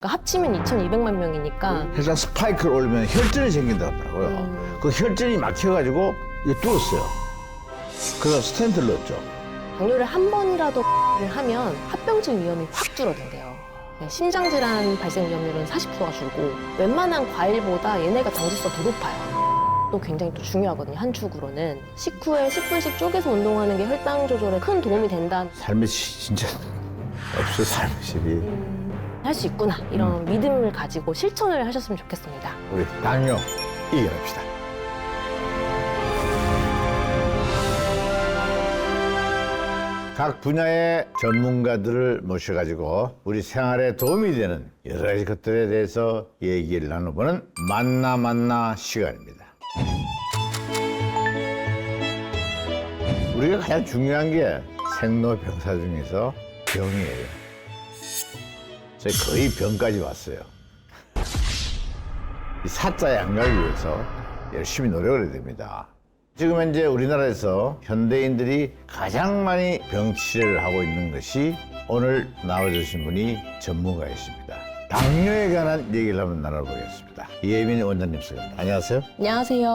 그러니까 합치면 2,200만 명이니까 혈당 스파이크를 올리면 혈전이 생긴다고 하더라고요. 그 혈전이 막혀가지고 이게 뚫었어요. 그래서 스텐트를 넣었죠. 당뇨를 한 번이라도 하면 합병증 위험이 확 줄어든대요. 심장질환 발생 위험률은 40%가 줄고 웬만한 과일보다 얘네가 당지수가 더 높아요. 또 굉장히 또 중요하거든요. 한 축으로는 식후에 10분씩 쪼개서 운동하는 게 혈당 조절에 큰 도움이 된다. 삶의 질 진짜 없어 삶의 질이. 할 수 있구나 이런 믿음을 가지고 실천을 하셨으면 좋겠습니다. 우리 당뇨 이겨냅시다. 각 분야의 전문가들을 모셔가지고 우리 생활에 도움이 되는 여러 가지 것들에 대해서 얘기를 나눠보는 만나 시간입니다. 우리가 가장 중요한 게 생로병사 중에서 병이에요. 저희 거의 병까지 왔어요. 이 사자 양락을 위해서 열심히 노력을 해야 됩니다. 지금 현재 우리나라에서 현대인들이 가장 많이 병치료를 하고 있는 것이 오늘 나와주신 분이 전문가이십니다. 당뇨에 관한 얘기를 한번 나눠보겠습니다. 이혜민 원장님 수고합니다. 안녕하세요. 안녕하세요.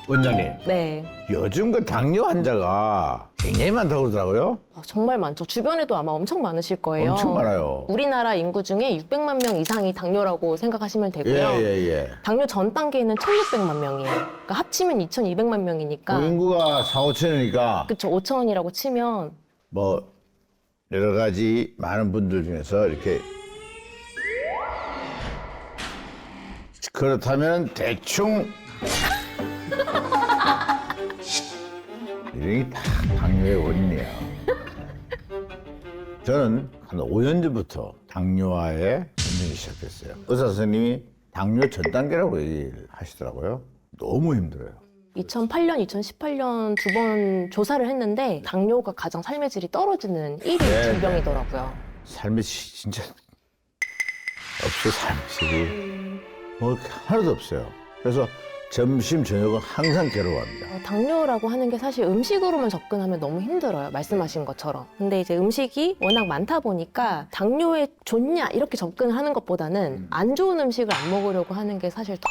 원장님, 네. 요즘 그 당뇨 환자가 굉장히 많다고 그러더라고요. 정말 많죠. 주변에도 아마 엄청 많으실 거예요. 엄청 많아요. 우리나라 인구 중에 600만 명 이상이 당뇨라고 생각하시면 되고요. 예. 당뇨 전 단계는 1,600만 명이에요. 그러니까 합치면 2,200만 명이니까. 인구가 4, 5천이니까 그쵸. 5천이라고 치면 뭐 여러 가지 많은 분들 중에서 이렇게 그렇다면 대충 이름이 다 당뇨의 원인이에요. 저는 한 5년 전부터 당뇨와의 전쟁이 시작됐어요. 의사 선생님이 당뇨 전 단계라고 얘기를 하시더라고요. 너무 힘들어요. 2008년, 2018년 두 번 조사를 했는데 당뇨가 가장 삶의 질이 떨어지는 1위 질병이더라고요. 삶의 질 진짜 없어. 삶의 질이 뭐 하나도 없어요. 그래서 점심 저녁은 항상 괴로워합니다. 당뇨라고 하는 게 사실 음식으로만 접근하면 너무 힘들어요. 말씀하신 것처럼. 근데 이제 음식이 워낙 많다 보니까 당뇨에 좋냐 이렇게 접근하는 것보다는 안 좋은 음식을 안 먹으려고 하는 게 사실 더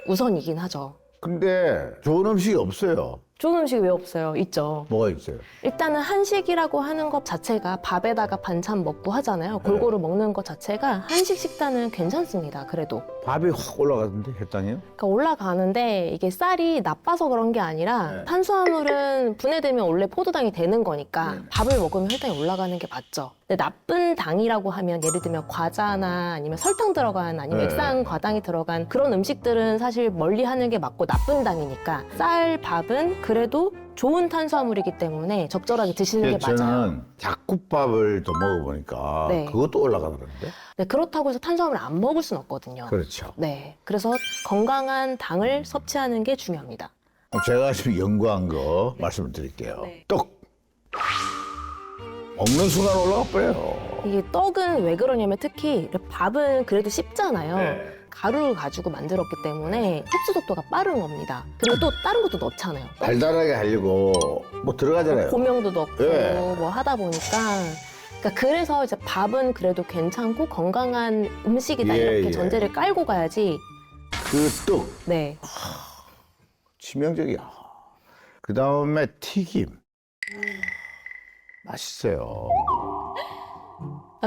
우선이긴 하죠. 근데 좋은 음식이 없어요. 좋은 음식이 왜 없어요? 있죠. 뭐가 있어요? 일단은 한식이라고 하는 것 자체가 밥에다가 반찬 먹고 하잖아요. 골고루 먹는 것 자체가 한식 식단은 괜찮습니다. 그래도. 밥이 확 올라가던데 혈당이요? 그러니까 올라가는데 이게 쌀이 나빠서 그런 게 아니라 네. 탄수화물은 분해되면 원래 포도당이 되는 거니까 밥을 먹으면 혈당이 올라가는 게 맞죠. 근데 나쁜 당이라고 하면 예를 들면 과자나 아니면 설탕 들어간 아니면 네. 액상 과당이 들어간 그런 음식들은 사실 멀리 하는 게 맞고 나쁜 당이니까 쌀, 밥은 그래도 좋은 탄수화물이기 때문에 적절하게 드시는 게 맞아요. 저는 잡곡밥을 또 먹어보니까 네. 그것도 올라가더라는데. 네, 그렇다고 해서 탄수화물을 안 먹을 수는 없거든요. 그렇죠. 네, 그래서 건강한 당을 섭취하는 게 중요합니다. 그럼 제가 지금 연구한 거 말씀을 드릴게요. 네. 떡. 먹는 순간 올라가 버려요. 이게 떡은 왜 그러냐면 특히 밥은 그래도 씹잖아요. 네. 가루를 가지고 만들었기 때문에 흡수 속도가 빠른 겁니다. 그리고 또 다른 것도 넣잖아요. 달달하게 하려고 뭐 들어가잖아요. 고명도 넣고 네. 뭐 하다 보니까 그러니까 그래서 이제 밥은 그래도 괜찮고 건강한 음식이다 예, 이렇게 예. 전제를 깔고 가야지. 그 떡. 네. 치명적이야. 그 다음에 튀김. 맛있어요.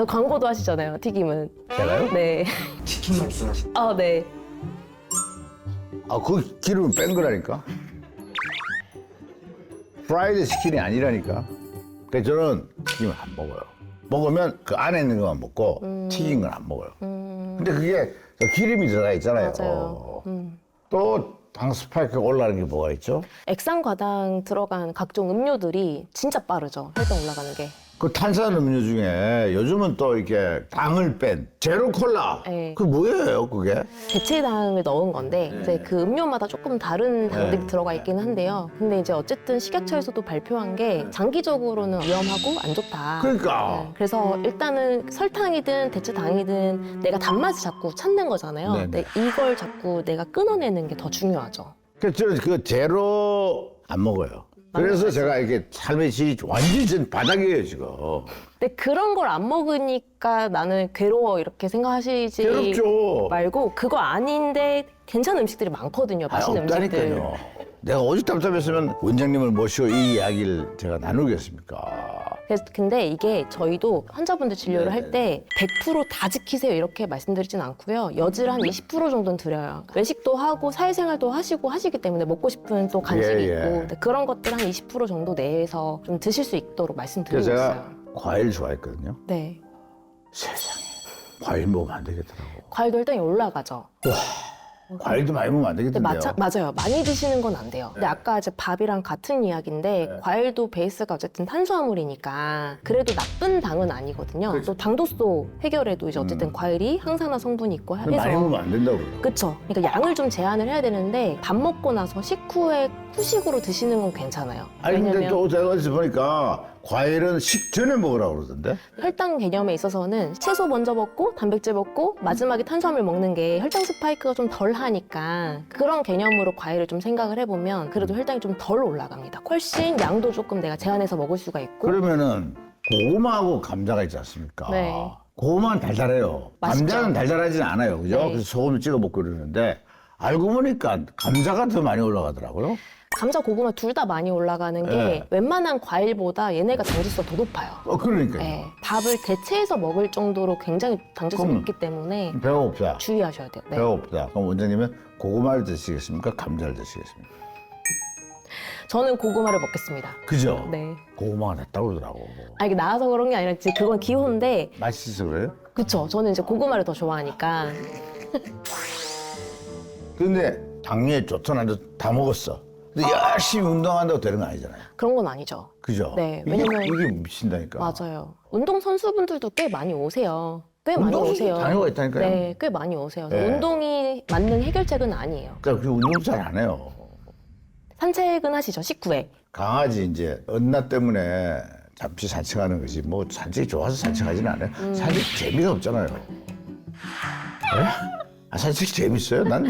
광고도 하시잖아요. 튀김은. 제가요? 네. 치킨 말씀하신 아, 네. 그 기름을 뺀 거라니까. 프라이드 치킨이 아니라니까. 그래서 저는 튀김을 안 먹어요. 먹으면 그 안에 있는 것만 먹고 튀긴 건 안 먹어요. 근데 그게 기름이 들어가 있잖아요. 맞아요. 또 당 스파이크가 올라가는 게 뭐가 있죠? 액상과당 들어간 각종 음료들이 진짜 빠르죠. 혈당 올라가는 게. 그 탄산 음료 중에 요즘은 또 이렇게 당을 뺀 제로 콜라. 네. 그게 뭐예요, 그게? 대체당을 넣은 건데 이제 그 음료마다 조금 다른 당들이 네. 들어가 있긴 한데요. 근데 이제 어쨌든 식약처에서도 발표한 게 장기적으로는 위험하고 안 좋다. 그러니까. 네, 그래서 일단은 설탕이든 대체당이든 내가 단맛을 자꾸 찾는 거잖아요. 네네. 근데 이걸 자꾸 내가 끊어내는 게 더 중요하죠. 그래서 저는 그 제로 안 먹어요. 그래서 제가 이렇게 삶의 질이 완전히 전 바닥이에요 지금. 근데 그런 걸 안 먹으니까 나는 괴로워 이렇게 생각하시지 괴롭죠. 말고 그거 아닌데 괜찮은 음식들이 많거든요. 맛있는 음식들. 없다니까요. 내가 오직 답답했으면 원장님을 모시고 이 이야기를 제가 나누겠습니까? 그래서 근데 이게 저희도 환자분들 진료를 할 때 100%다 지키세요 이렇게 말씀드리진 않고요. 여지를 한 20% 정도는 드려요. 외식도 하고 사회생활도 하시기 때문에 먹고 싶은 또 간식이 예, 예. 있고 근데 그런 것들 한 20% 정도 내에서 좀 드실 수 있도록 말씀드리고 그래서 제가 있어요. 과일 좋아했거든요. 네. 세상에 과일 먹으면 안 되겠더라고. 과일도 일단 올라가죠. 과일도 많이 먹으면 안 근데 되겠던데요. 맞아요. 많이 드시는 건 안 돼요. 근데 아까 이제 밥이랑 같은 이야기인데 과일도 베이스가 어쨌든 탄수화물이니까 그래도 나쁜 당은 아니거든요. 그렇죠. 또 당도수 해결에도 이제 어쨌든 과일이 항산화 성분이 있고 해서 많이 먹으면 안 된다고요. 그쵸. 그러니까 양을 좀 제한을 해야 되는데 밥 먹고 나서 식후에 후식으로 드시는 건 괜찮아요. 아니 근데 왜냐면 또 제가 어디서 보니까 과일은 식전에 먹으라고 그러던데. 혈당 개념에 있어서는 채소 먼저 먹고 단백질 먹고 마지막에 탄수화물 먹는 게 혈당 스파이크가 좀 덜 하니까 그런 개념으로 과일을 좀 생각을 해보면 그래도 혈당이 좀 덜 올라갑니다. 훨씬 양도 조금 내가 제한해서 먹을 수가 있고 그러면은 고구마하고 감자가 있지 않습니까? 네. 고구마는 달달해요. 맛있죠. 감자는 달달하진 않아요. 그죠? 네. 그래서 소금 찍어 먹고 그러는데 알고 보니까 감자가 더 많이 올라가더라고요. 감자, 고구마 둘 다 많이 올라가는 게 네. 웬만한 과일보다 얘네가 당지수가 더 높아요. 그러니까요. 네. 밥을 대체해서 먹을 정도로 굉장히 당지수가 그럼 높기 때문에 배가 고프다. 주의하셔야 돼요. 네. 배가 고프다. 그럼 원장님은 고구마를 드시겠습니까? 감자를 드시겠습니까? 저는 고구마를 먹겠습니다. 그죠? 네. 고구마가 낫다고 그러더라고. 아, 이게 나와서 그런 게 아니라 이제 그건 기호인데, 맛있어서 그래요? 그쵸. 저는 이제 고구마를 더 좋아하니까. 근데 당뇨에 좋든 안 좋든 다 먹었어. 근데 열심히 운동한다고 되는 거 아니잖아요. 그런 건 아니죠. 그죠? 네, 이게, 왜냐면- 이게 미친다니까. 맞아요. 운동선수분들도 꽤 많이 오세요. 꽤 많이 오세요. 당뇨가 있다니까요. 네, 꽤 많이 오세요. 네. 운동이 맞는 해결책은 아니에요. 그러니까 그 운동 잘 안 해요. 산책은 하시죠, 식후에. 강아지 이제 언나 때문에 잠시 산책하는 거지 뭐 산책이 좋아서 산책하지는 않아요. 산책 재미가 없잖아요. 에? 아, 산책 재밌어요? 난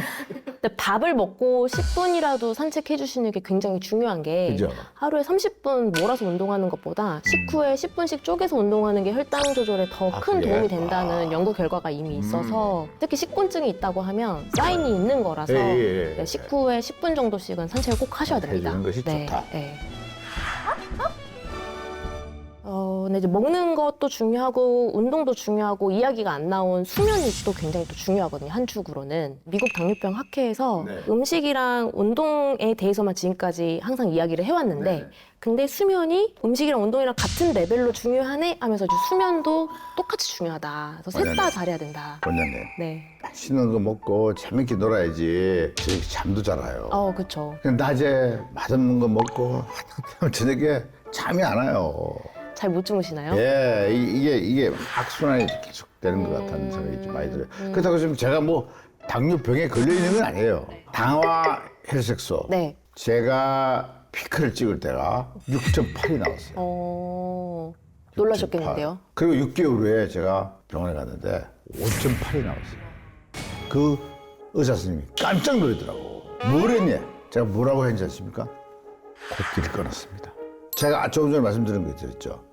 근데 밥을 먹고 10분이라도 산책해 주시는 게 굉장히 중요한 게 그죠? 하루에 30분 몰아서 운동하는 것보다 식후에 10분씩 쪼개서 운동하는 게 혈당 조절에 더 아, 큰 그래? 도움이 된다는 연구 결과가 이미 있어서 특히 식곤증이 있다고 하면 사인이 있는 거라서 예. 네, 식후에 10분 정도씩은 산책을 꼭 하셔야 됩니다. 해주는 것이 좋다. 네. 근데 이제 먹는 것도 중요하고 운동도 중요하고 이야기가 안 나온 수면이 또 굉장히 또 중요하거든요. 한 축으로는 미국 당뇨병 학회에서 네. 음식이랑 운동에 대해서만 지금까지 항상 이야기를 해왔는데 네. 근데 수면이 음식이랑 운동이랑 같은 레벨로 중요하네 하면서 이제 수면도 똑같이 중요하다. 그래서 셋 다 맞아요. 잘해야 된다. 원장님 네. 맛있는 거 먹고 재밌게 놀아야지 저희 잠도 잘 와요. 그쵸. 그냥 낮에 맛없는 거 먹고 저녁에 잠이 안 와요. 잘 못 주무시나요? 예, 이게 악순환이 계속 되는 것 같다는 생각이 좀 많이 들어요. 그렇다고 지금 제가 뭐 당뇨병에 걸려 있는 건 아니에요. 당화 혈색소. 네. 제가 피크를 찍을 때가 6.8이 나왔어요. 놀라셨겠는데요? 그리고 6개월 후에 제가 병원에 갔는데 5.8이 나왔어요. 그 의사 선생님이 깜짝 놀라더라고. 뭘 했냐? 제가 뭐라고 했지 않습니까? 코끼리 끊었습니다. 제가 조금 전에 말씀드린 거 있죠.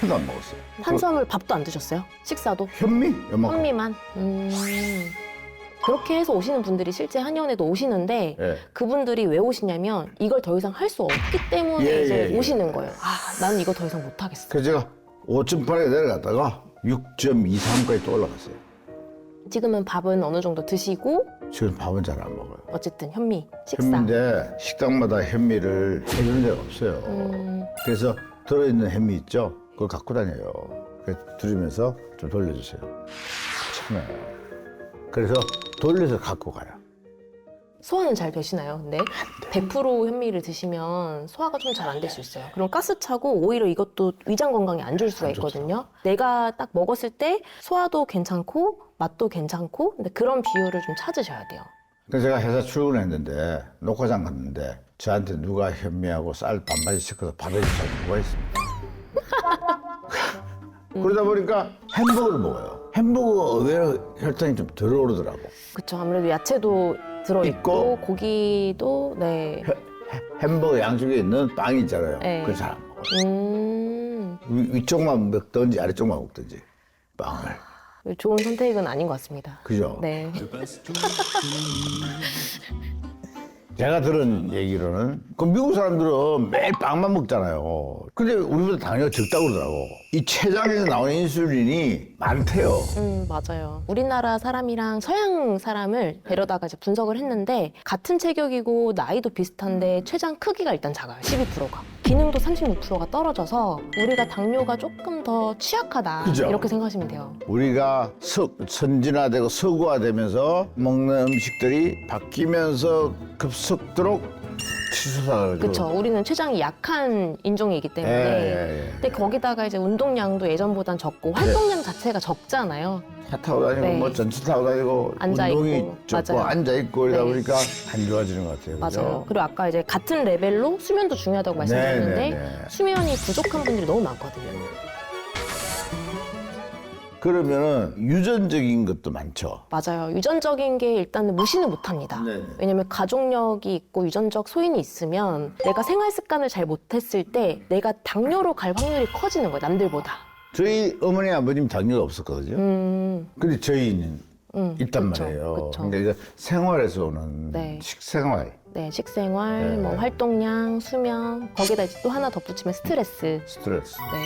하나도 안 먹었어요. 탄수화물 밥도 안 드셨어요? 식사도? 현미? 요만큼. 현미만? 그렇게 해서 오시는 분들이 실제 한의원에도 오시는데 예. 그분들이 왜 오시냐면 이걸 더 이상 할 수 없기 때문에 예, 이제 예, 예. 오시는 거예요. 나는 이거 더 이상 못 하겠어. 그래서 제가 5.8에 내려갔다가 6.23까지 또 올라갔어요. 지금은 밥은 어느 정도 드시고 지금 밥은 잘 안 먹어요. 어쨌든 현미, 식사. 현미인데 식당마다 현미를 해주는 데가 없어요. 그래서 들어있는 현미 있죠? 그걸 갖고 다녀요. 그래서 들으면서 좀 돌려주세요. 참아요. 그래서 돌려서 갖고 가요. 소화는 잘 되시나요? 근데 100% 현미를 드시면 소화가 좀 잘 안 될 수 있어요. 그럼 가스 차고 오히려 이것도 위장 건강에 안 좋을 수가 안 좋죠. 있거든요. 내가 딱 먹었을 때 소화도 괜찮고 맛도 괜찮고 근데 그런 비율을 좀 찾으셔야 돼요. 그래서 제가 회사 출근했는데 녹화장 갔는데 저한테 누가 현미하고 쌀 반바지 시켜서 밥에 주자고 누가 있습니까? 그러다 보니까 햄버거를 먹어요. 햄버거 의외로 혈당이 좀 들어오르더라고. 그렇죠. 아무래도 야채도 들어있고 있고. 고기도 네. 햄버거 양쪽에 있는 빵이 있잖아요. 네. 그걸 잘 안 먹어요. 음, 위쪽만 먹든지 아래쪽만 먹든지 빵을. 좋은 선택은 아닌 것 같습니다. 그죠? 네. 제가 들은 얘기로는 그 미국 사람들은 매일 빵만 먹잖아요. 근데 우리보다 당뇨가 적다고 그러더라고. 이 췌장에서 나오는 인슐린이 많대요. 맞아요. 우리나라 사람이랑 서양 사람을 데려다가 이제 분석을 했는데 같은 체격이고 나이도 비슷한데 췌장 크기가 일단 작아요. 12%가. 기능도 36%가 떨어져서 우리가 당뇨가 조금 더 취약하다. 그죠? 이렇게 생각하시면 돼요. 우리가 선진화되고 서구화되면서 먹는 음식들이 바뀌면서 급속도로 치솟아가지고. 그렇죠. 우리는 췌장이 약한 인종이기 때문에. 예. 근데 거기다가 이제 운동량도 예전보단 적고 활동량 자체가 적잖아요. 차 타고 다니고 네. 뭐 전차 타고 다니고 앉아있고. 운동이 적고 맞아요. 앉아있고 이러다 네. 보니까 안 좋아지는 것 같아요. 그죠? 맞아요. 그리고 아까 이제 같은 레벨로 수면도 중요하다고 말씀드렸는데 네. 수면이 부족한 분들이 너무 많거든요. 그러면은 유전적인 것도 많죠. 맞아요. 유전적인 게 일단은 무시는 못합니다. 네네. 왜냐면 가족력이 있고 유전적 소인이 있으면 내가 생활 습관을 잘 못했을 때 내가 당뇨로 갈 확률이 커지는 거예요. 남들보다. 저희 어머니 아버님 당뇨가 없었거든요. 근데 저희는 있단 그쵸, 말이에요. 그쵸. 그러니까 이거 생활에서 오는 네. 식생활, 네, 식생활, 네. 뭐 활동량, 수면, 거기다 이제 또 하나 덧붙이면 스트레스. 스트레스. 네.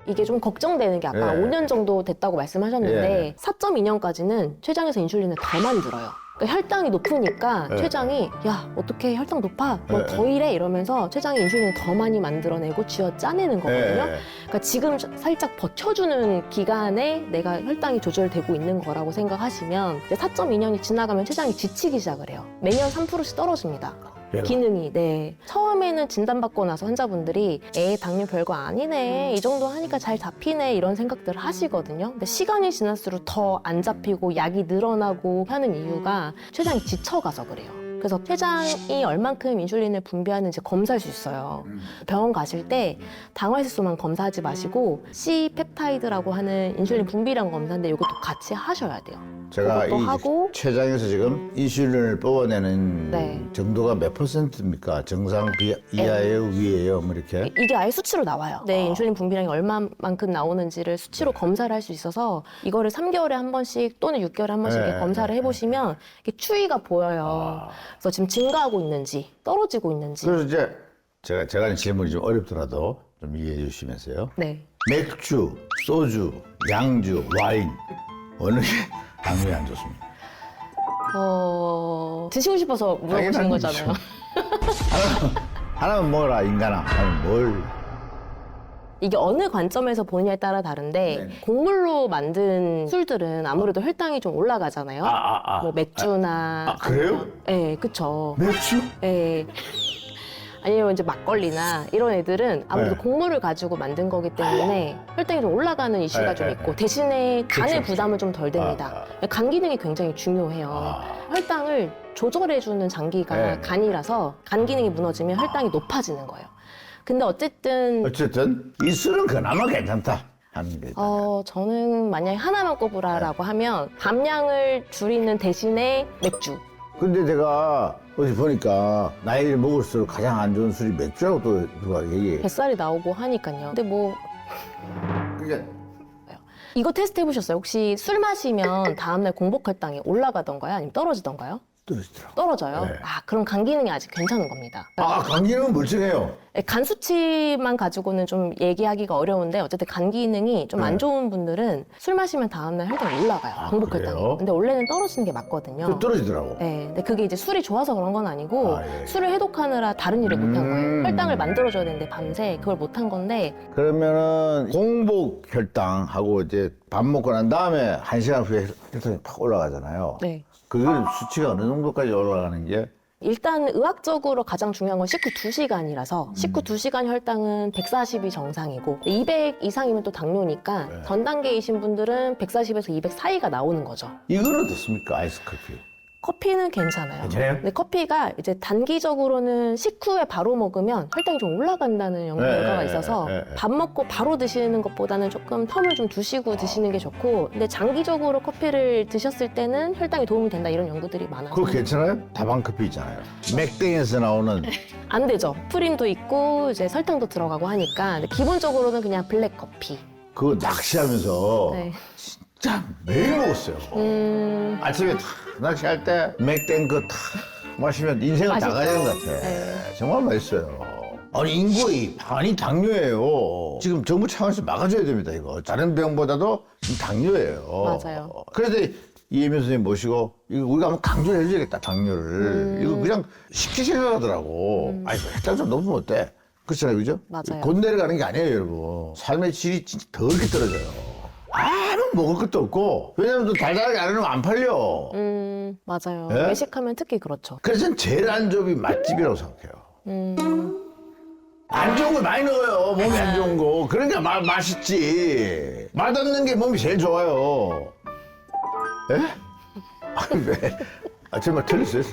이게 좀 걱정되는 게 아까 네. 5년 정도 됐다고 말씀하셨는데 4.2년까지는 췌장에서 인슐린을 더 만들어요. 그러니까 혈당이 높으니까 네. 췌장이 야 어떻게 혈당 높아? 너 더 이래? 이러면서 췌장이 인슐린을 더 많이 만들어내고 쥐어 짜내는 거거든요. 그러니까 지금 살짝 버텨주는 기간에 내가 혈당이 조절되고 있는 거라고 생각하시면 이제 4.2년이 지나가면 췌장이 지치기 시작을 해요. 매년 3%씩 떨어집니다. 얘가. 기능이. 네. 처음에는 진단받고 나서 환자분들이 당뇨 별거 아니네. 이 정도 하니까 잘 잡히네. 이런 생각들을 하시거든요. 근데 시간이 지날수록 더 안 잡히고 약이 늘어나고 하는 이유가 췌장이 지쳐가서 그래요. 그래서 췌장이 얼만큼 인슐린을 분비하는지 검사할 수 있어요. 병원 가실 때 당화혈색소만 검사하지 마시고 C펩타이드라고 하는 인슐린 분비량 검사인데 이것도 같이 하셔야 돼요. 제가 이 그것도 하고 췌장에서 지금 인슐린을 뽑아내는 네. 정도가 몇 %입니까? 정상 이하예요, 위에요, 뭐 이렇게? 이게 아예 수치로 나와요. 내 인슐린 분비량이 얼마만큼 나오는지를 수치로 검사를 할 수 있어서 이거를 3개월에 한 번씩 또는 6개월에 한 번씩 이렇게 검사를 해보시면 이게 추이가 보여요. 그래서 지금 증가하고 있는지 떨어지고 있는지. 그래서 이제 제가 질문이 좀 어렵더라도 좀 이해해 주시면서요. 네. 맥주, 소주, 양주, 와인 어느 게 당뇨에 안 좋습니까? 드시고 싶어서 물어보시는 당연한 거잖아요. 하나만 먹어라 인간아. 하면 뭘? 이게 어느 관점에서 보느냐에 따라 다른데 네네. 곡물로 만든 술들은 아무래도 혈당이 좀 올라가잖아요. 뭐 맥주나 그래요? 네, 그쵸. 맥주? 네. 아니면 이제 막걸리나 이런 애들은 아무래도 네. 곡물을 가지고 만든 거기 때문에 혈당이 좀 올라가는 이슈가 네, 좀 네, 있고 네. 대신에 간의 그쵸. 부담은 좀 덜 됩니다. 간 기능이 굉장히 중요해요. 혈당을 조절해주는 장기가 네. 간이라서 간 기능이 무너지면 혈당이 높아지는 거예요. 근데 어쨌든 이 술은 그나마 괜찮다 하는 게. 저는 만약에 하나만 꼽으라라고 하면 감량을 줄이는 대신에 맥주. 근데 제가 어디 보니까 나이를 먹을수록 가장 안 좋은 술이 맥주라고 또 누가 얘기해. 뱃살이 나오고 하니까요. 근데 뭐 그러니까 이거 테스트 해보셨어요? 혹시 술 마시면 다음날 공복 혈당이 올라가던가요? 아니면 떨어지던가요? 떨어지더라고. 떨어져요? 네. 그럼 간 기능이 아직 괜찮은 겁니다. 간 기능은 멀쩡해요. 간 수치만 가지고는 좀 얘기하기가 어려운데 어쨌든 간 기능이 좀 안 네. 좋은 분들은 술 마시면 다음날 혈당이 올라가요. 공복 그래요? 혈당이. 근데 원래는 떨어지는 게 맞거든요. 또 떨어지더라고. 네, 근데 그게 이제 술이 좋아서 그런 건 아니고 예. 술을 해독하느라 다른 일을 못한 거예요. 혈당을 만들어줘야 되는데 밤새 그걸 못한 건데 그러면은 공복 혈당하고 이제 밥 먹고 난 다음에 1시간 후에 혈당이 팍 올라가잖아요. 네. 그게 수치가 어느 정도까지 올라가는 게? 일단 의학적으로 가장 중요한 건 식후 2시간이라서 식후 2시간 혈당은 140이 정상이고 200 이상이면 또 당뇨니까 네. 전 단계이신 분들은 140에서 200 사이가 나오는 거죠. 이건 어떻습니까? 아이스 커피. 커피는 괜찮아요. 괜찮아요? 근데 커피가 이제 단기적으로는 식후에 바로 먹으면 혈당이 좀 올라간다는 연구 결과가 있어서 밥 먹고 바로 드시는 것보다는 조금 텀을 좀 두시고 드시는 게 좋고, 근데 장기적으로 커피를 드셨을 때는 혈당에 도움이 된다 이런 연구들이 많아서 그거 괜찮아요? 다방 커피 있잖아요. 맥땡에서 나오는 안 되죠. 프림도 있고 이제 설탕도 들어가고 하니까. 근데 기본적으로는 그냥 블랙 커피. 그거 낚시하면서 네. 진짜 매일 먹었어요. 아침에 탁 낚시할 때 맥땡 그거 탁 마시면 인생을 다 맛있죠. 가지는 것 같아. 네. 정말 맛있어요. 아니 인구의 반이 당뇨예요. 지금 정부 차원에서 막아줘야 됩니다. 이거 다른 병보다도 지금 당뇨예요. 맞아요. 그래서 이혜민 선생님 모시고 이거 우리가 한번 강조를 해줘야겠다 당뇨를. 이거 그냥 쉽게 생각하더라고. 아이고 혈당 좀 높으면 어때? 그렇잖아요, 그죠? 맞아요. 곧 내려가는 게 아니에요, 여러분. 삶의 질이 진짜 더럽게 떨어져요. 아무 먹을 것도 없고, 왜냐면 또 달달하게 안 해놓으면 안 팔려. 맞아요. 예? 외식하면 특히 그렇죠. 그래서 전 제일 안 좋은 게 맛집이라고 생각해요. 안 좋은 거 많이 넣어요, 몸에 안 좋은 거. 그러니까 맛있지. 맛없는 게 몸이 제일 좋아요. 예? 아니, 왜? 아, 정말 틀렸어요.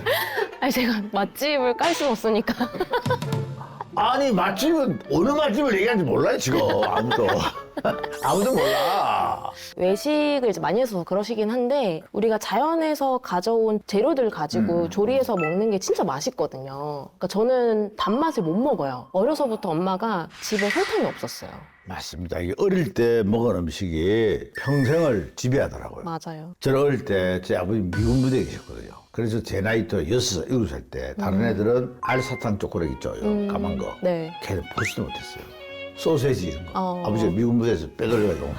아니 제가 맛집을 깔 수는 없으니까. 아니, 맛집은, 어느 맛집을 얘기하는지 몰라요, 지금. 아무도. 아무도 몰라. 외식을 이제 많이 해서 그러시긴 한데, 우리가 자연에서 가져온 재료들 가지고 조리해서 먹는 게 진짜 맛있거든요. 그러니까 저는 단맛을 못 먹어요. 어려서부터 엄마가 집에 설탕이 없었어요. 맞습니다. 이게 어릴 때 먹은 음식이 평생을 지배하더라고요. 맞아요. 저는 어릴 때 제 아버지 미군 부대에 계셨거든요. 그래서 제 나이 또 6살, 7살 때 다른 애들은 알사탕 초콜릿 있죠. 까만 거. 네. 걔는 보지도 못했어요. 소세지 이런 거. 아버지가 미군 부대에서 빼돌려가지고.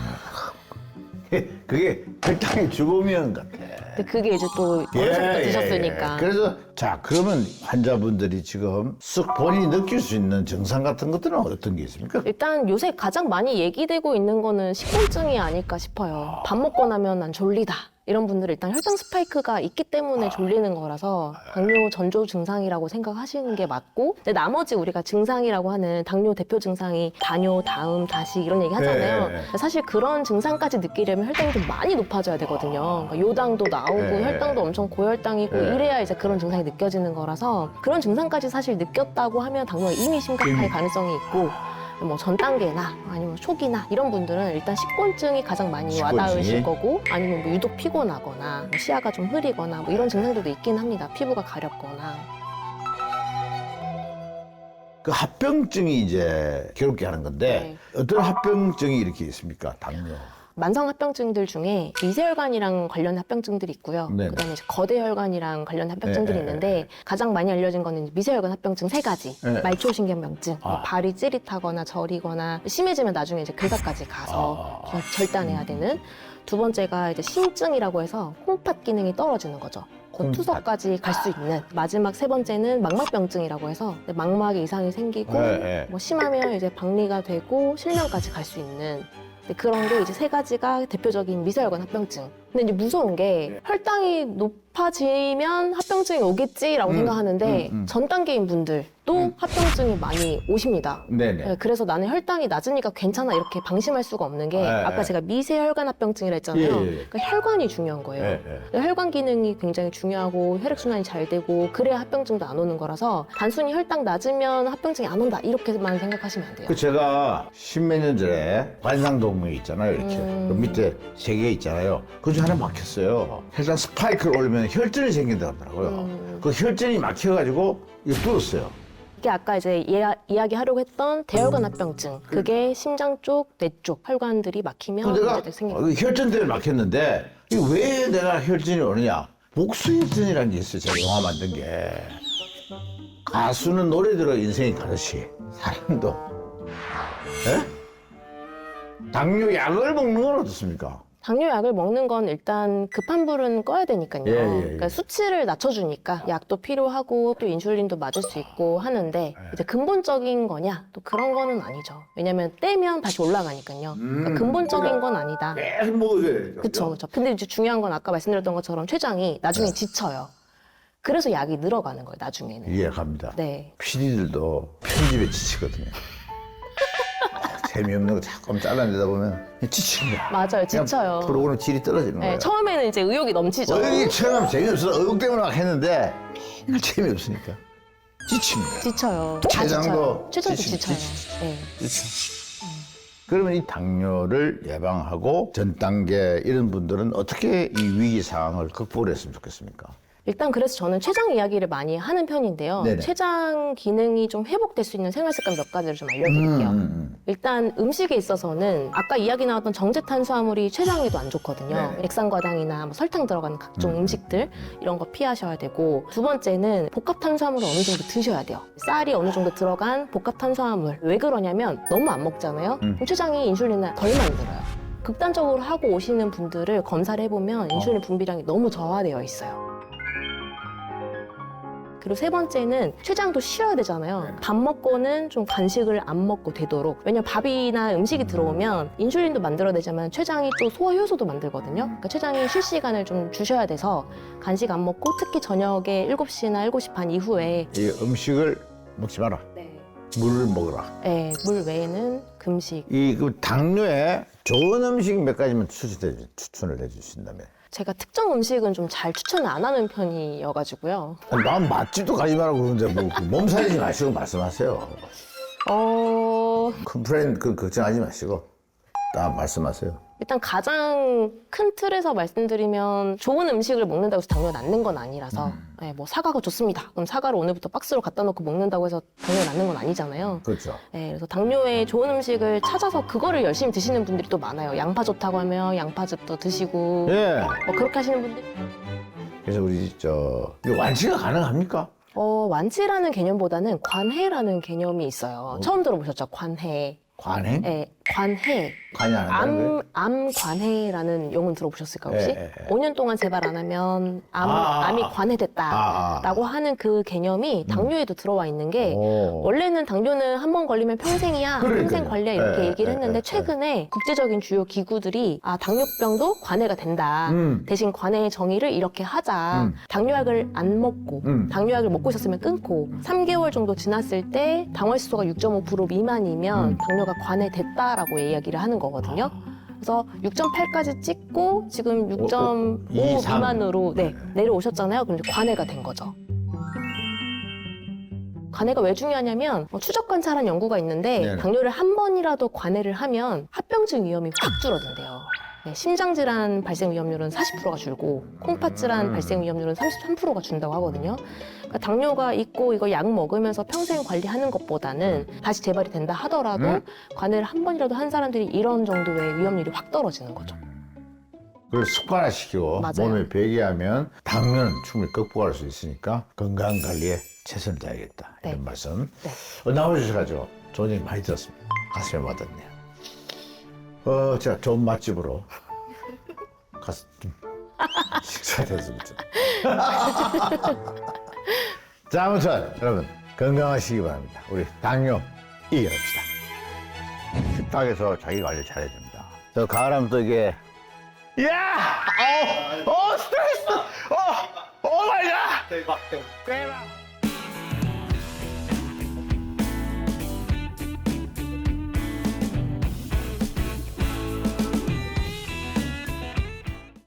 그게 혈당의 죽음이었는 것 같아. 근데 그게 이제 또 어려서부터 드셨으니까. 그래서 자 그러면 환자분들이 지금 쓱 본인이 느낄 수 있는 증상 같은 것들은 어떤 게 있습니까? 일단 요새 가장 많이 얘기되고 있는 거는 식곤증이 아닐까 싶어요. 밥 먹고 나면 난 졸리다. 이런 분들은 일단 혈당 스파이크가 있기 때문에 졸리는 거라서 당뇨 전조 증상이라고 생각하시는 게 맞고, 근데 나머지 우리가 증상이라고 하는 당뇨 대표 증상이 다뇨, 다음, 다시 이런 얘기 하잖아요. 네. 사실 그런 증상까지 느끼려면 혈당이 좀 많이 높아져야 되거든요. 그러니까 요당도 나오고 네. 혈당도 엄청 고혈당이고 네. 이래야 이제 그런 증상이 느껴지는 거라서, 그런 증상까지 사실 느꼈다고 하면 당뇨가 이미 심각할 가능성이 있고, 뭐 전 단계나 아니면 초기나 이런 분들은 일단 식곤증이 가장 많이 식곤증이? 와닿으실 거고, 아니면 뭐 유독 피곤하거나 뭐 시야가 좀 흐리거나 뭐 이런 증상들도 있긴 합니다. 피부가 가렵거나. 그 합병증이 이제 괴롭게 하는 건데 어떤 합병증이 이렇게 있습니까? 당뇨. 만성 합병증들 중에 미세혈관이랑 관련 합병증들이 있고요. 네네. 그다음에 이제 거대혈관이랑 관련 합병증들이 있는데, 가장 많이 알려진 거는 미세혈관 합병증 3가지. 네. 말초신경병증, 뭐 발이 찌릿하거나 저리거나 심해지면 나중에 이제 교사까지 가서 절단해야 되는. 두 번째가 이제 심증이라고 해서 콩팥 기능이 떨어지는 거죠. 콩팥. 투석까지 갈 수 있는. 마지막 세 번째는 막막병증이라고 해서 망막에 이상이 생기고 네. 뭐 심하면 이제 박리가 되고 실명까지 갈 수 있는. 근데 그런 게 이제 3가지가 대표적인 미세혈관 합병증. 근데 이제 무서운 게 혈당이 높아지면 합병증이 오겠지라고 생각하는데 전 단계인 분들도 합병증이 많이 오십니다. 네네. 네, 그래서 나는 혈당이 낮으니까 괜찮아 이렇게 방심할 수가 없는 게, 네. 아까 제가 미세혈관 합병증이라 했잖아요. 예. 그러니까 혈관이 중요한 거예요. 네. 혈관 기능이 굉장히 중요하고 혈액순환이 잘 되고 그래야 합병증도 안 오는 거라서, 단순히 혈당 낮으면 합병증이 안 온다 이렇게만 생각하시면 안 돼요. 그 제가 십몇 년 전에 관상동맥 있잖아요, 이렇게. 그 밑에 3개 있잖아요. 그 중에 하나 막혔어요. 혈당 스파이크를 올리면 혈전이 생긴다고 하더라고요. 그 혈전이 막혀가지고 이거 뚫었어요. 이게 아까 이제 이야기하려고 했던 대혈관 합병증, 그게 심장 쪽, 뇌 쪽 혈관들이 막히면 그 내가 문제들이 생깁니다. 혈전 때문에 막혔는데 이거 왜 내가 혈전이 오느냐? 복수혈전이라는 게 있어요. 제가 영화 만든 게. 가수는 노래 들어 인생이 가듯이 사람도. 예? 당뇨 약을 먹는 건 어떻습니까? 당뇨약을 먹는 건 일단 급한 불은 꺼야 되니까요. 그러니까 수치를 낮춰주니까 약도 필요하고 또 인슐린도 맞을 수 있고 하는데, 이제 근본적인 거냐? 또 그런 거는 아니죠. 왜냐면 떼면 다시 올라가니까요. 그러니까 근본적인 건 아니다. 계속 먹어야 돼. 그쵸, 그쵸. 근데 이제 중요한 건 아까 말씀드렸던 것처럼 췌장이 나중에 지쳐요. 그래서 약이 늘어가는 거예요, 나중에는. 이해갑니다. 네. PD들도 편집에 지치거든요. 재미없는 거 자꾸 잘라내다 보면 지치는 거야. 맞아요, 지쳐요. 그냥 프로그램 질이 떨어지는 거예요. 네, 처음에는 이제 의욕이 넘치죠. 의욕이 처음에 재미없어서 의욕 때문에 막 했는데 맨날 재미없으니까 지치는 거야. 지쳐요. 다 췌장도 지쳐요. 췌장도 지치- 지쳐요. 지치- 네. 그러면 이 당뇨를 예방하고 전 단계 이런 분들은 어떻게 이 위기 상황을 극복을 했으면 좋겠습니까? 일단 그래서 저는 췌장 이야기를 많이 하는 편인데요. 네네. 췌장 기능이 좀 회복될 수 있는 생활 습관 몇 가지를 좀 알려드릴게요. 일단 음식에 있어서는 아까 이야기 나왔던 정제 탄수화물이 췌장에도 안 좋거든요. 네네. 액상과당이나 뭐 설탕 들어가는 각종 음식들 이런 거 피하셔야 되고, 두 번째는 복합 탄수화물을 어느 정도 드셔야 돼요. 쌀이 어느 정도 들어간 복합 탄수화물. 왜 그러냐면 너무 안 먹잖아요. 그럼 췌장이 인슐린을 덜 만들어요. 극단적으로 하고 오시는 분들을 검사를 해보면 인슐린 분비량이 너무 저하되어 있어요. 그리고 세 번째는 췌장도 쉬어야 되잖아요. 밥 먹고는 좀 간식을 안 먹고 되도록. 왜냐면 밥이나 음식이 들어오면 인슐린도 만들어내지만 췌장이 또 소화 효소도 만들거든요. 그러니까 췌장이 쉴 시간을 좀 주셔야 돼서 간식 안 먹고 특히 저녁에 7시나 7시 반 이후에 이 음식을 먹지 마라. 물을 먹어라. 네, 물 외에는 금식. 그 당뇨에 좋은 음식 몇 가지만 추천을 해주신다면. 제가 특정 음식은 좀 잘 추천을 안 하는 편이어가지고요. 난 맛집도 가지 마라고 그러는데 뭐 몸살리지 마시고 말씀하세요. 컴플레인 걱정하지 마시고 딱 말씀하세요. 일단 가장 큰 틀에서 말씀드리면 좋은 음식을 먹는다고 해서 당뇨가 낫는 건 아니라서 네, 뭐 사과가 좋습니다. 그럼 사과를 오늘부터 박스로 갖다 놓고 먹는다고 해서 당뇨가 낫는 건 아니잖아요. 그렇죠. 네, 그래서 당뇨에 좋은 음식을 찾아서 그거를 열심히 드시는 분들이 또 많아요. 양파 좋다고 하면 양파즙도 드시고 예. 뭐 그렇게 하시는 분들. 그래서 우리 이거 완치가 가능합니까? 완치라는 개념보다는 관해라는 개념이 있어요. 처음 들어보셨죠? 관해. 관행? 네, 관해. 관이 안 한다는 거예요? 암 관해라는 용어 들어보셨을까 혹시? 예, 예. 5년 동안 재발 안 하면 암이 관해됐다라고 하는 그 개념이 당뇨에도 들어와 있는 게 오. 원래는 당뇨는 한 번 걸리면 평생이야, 그러니까요. 평생 관리야 이렇게 예, 얘기를 예, 했는데 예, 최근에 국제적인 주요 기구들이 당뇨병도 관해가 된다. 대신 관해의 정의를 이렇게 하자. 당뇨약을 안 먹고 당뇨약을 먹고 있었으면 끊고 3개월 정도 지났을 때 당화지수가 6.5% 미만이면 당뇨가 관해됐다라고 이야기를 하는 거거든요. 그래서 6.8까지 찍고 지금 6.5 2, 3. 미만으로 내려오셨잖아요. 그럼 이제 관해가 된 거죠. 관해가 왜 중요하냐면 추적 관찰한 연구가 있는데 네네. 당뇨를 한 번이라도 관해를 하면 합병증 위험이 확 줄어든대요. 네, 심장질환 발생 위험률은 40%가 줄고 콩팥질환 발생 위험률은 33%가 준다고 하거든요. 그러니까 당뇨가 있고 이거 약 먹으면서 평생 관리하는 것보다는 다시 재발이 된다 하더라도 관해를 한 번이라도 한 사람들이 이런 정도의 위험률이 확 떨어지는 거죠. 그걸 습관화시키고 맞아요. 몸에 배기하면 당뇨는 충분히 극복할 수 있으니까 건강 관리에 최선을 다하겠다. 네. 이런 말씀. 네. 나와주셔가지고 좋은 얘기 많이 들었습니다. 가슴에 와닿네요. 제가 좋은 맛집으로 가서 좀 식사했으면 좀. 자, 아무튼 여러분 건강하시기 바랍니다. 우리 당뇨 이겨냅시다. 식탁에서 자기 관리 잘해야 됩니다. 저 가을하면 또 이게 스트레스! 오 마이 갓! 대박.